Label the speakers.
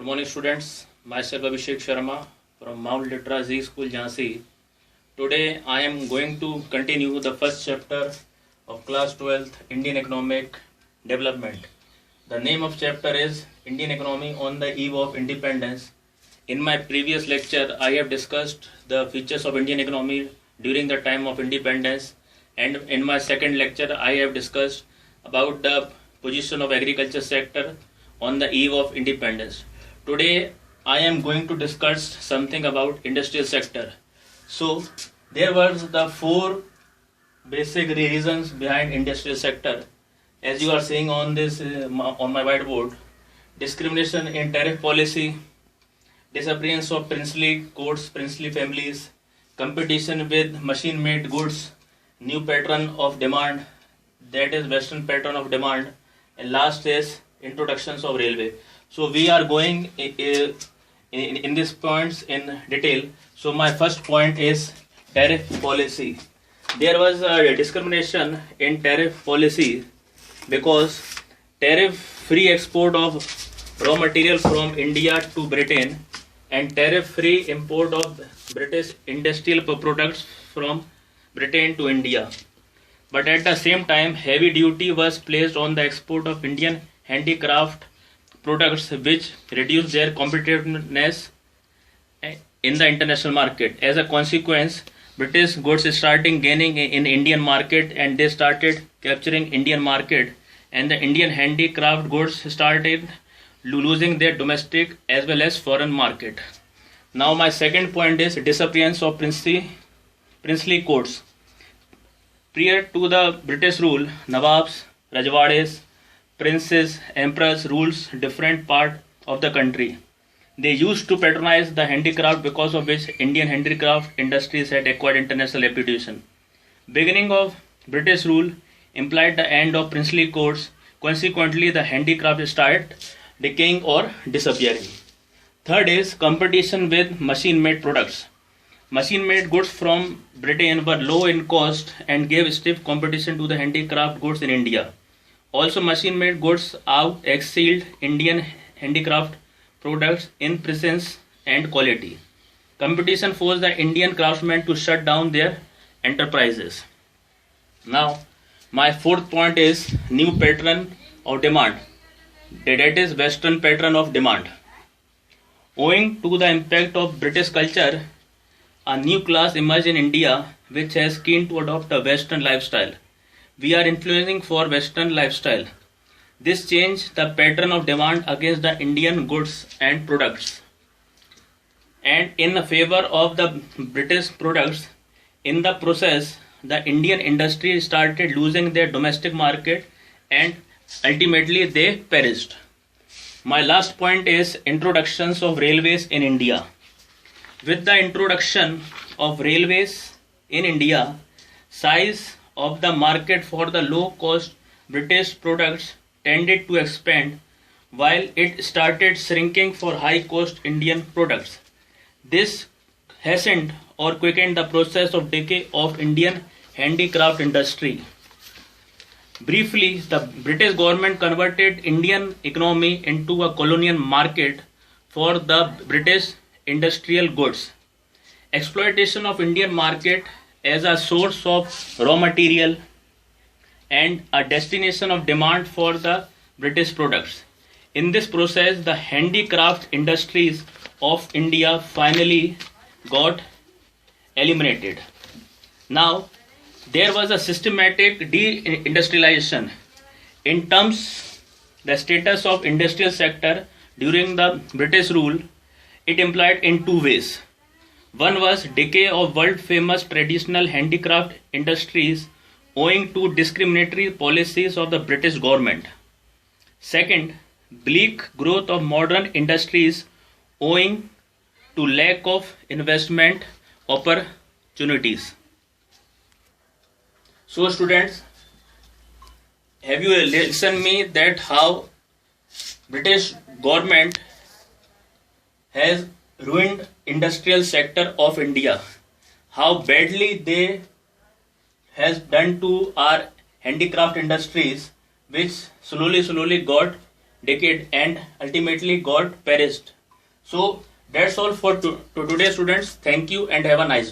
Speaker 1: Good morning, students. Myself Abhishek Sharma from Mount Litra Z School, Jhansi. Today I am going to continue the first chapter of class 12th Indian Economic Development. The name of chapter is Indian Economy on the Eve of Independence. In my previous lecture, I have discussed the features of Indian economy during the time of independence, and in my second lecture, I have discussed about the position of agriculture sector on the eve of independence. Today I am going to discuss something about industrial sector. So there was the four basic reasons behind industrial sector. As you are seeing on this on my whiteboard: discrimination in tariff policy, disappearance of princely courts, princely families, competition with machine-made goods, new pattern of demand, that is Western pattern of demand, and last is introductions of railway. So we are going in these points in detail. So my first point is tariff policy. There was a discrimination in tariff policy because tariff-free export of raw material from India to Britain and tariff-free import of British industrial products from Britain to India. But at the same time, heavy duty was placed on the export of Indian handicraft products, which reduced their competitiveness in the international market. As a consequence, British goods started gaining in Indian market and they started capturing Indian market, and the Indian handicraft goods started losing their domestic as well as foreign market. Now my second point is disappearance of princely courts. Prior to the British rule, Nawabs, Rajwades, princes, emperors rules different part of the country. They used to patronize the handicraft, because of which Indian handicraft industries had acquired international reputation. Beginning of British rule implied the end of princely courts. Consequently, the handicraft started decaying or disappearing. Third is competition with machine-made products. Machine-made goods from Britain were low in cost and gave stiff competition to the handicraft goods in India. Also, machine-made goods out-excelled Indian handicraft products in presence and quality. Competition forced the Indian craftsmen to shut down their enterprises. Now, my fourth point is new pattern of demand. That is Western pattern of demand. Owing to the impact of British culture, a new class emerged in India which has keen to adopt a Western lifestyle. We are influencing for Western lifestyle. This changed the pattern of demand against the Indian goods and products, and in favor of the British products. In the process, the Indian industry started losing their domestic market and ultimately they perished. My last point is introductions of railways in India. With the introduction of railways in India, size of the market for the low-cost British products tended to expand while it started shrinking for high-cost Indian products. This hastened or quickened the process of decay of Indian handicraft industry. Briefly, the British government converted Indian economy into a colonial market for the British industrial goods. Exploitation of Indian market as a source of raw material and a destination of demand for the British products. In this process, the handicraft industries of India finally got eliminated. Now, there was a systematic deindustrialization. In terms, the status of industrial sector during the British rule, it implied in two ways. One was decay of world-famous traditional handicraft industries owing to discriminatory policies of the British government. Second, bleak growth of modern industries owing to lack of investment opportunities. So students, have you listened me that how British government has ruined industrial sector of India, how badly they has done to our handicraft industries, which slowly got decade and ultimately got perished. So that's all for today, students. Thank you and have a nice day.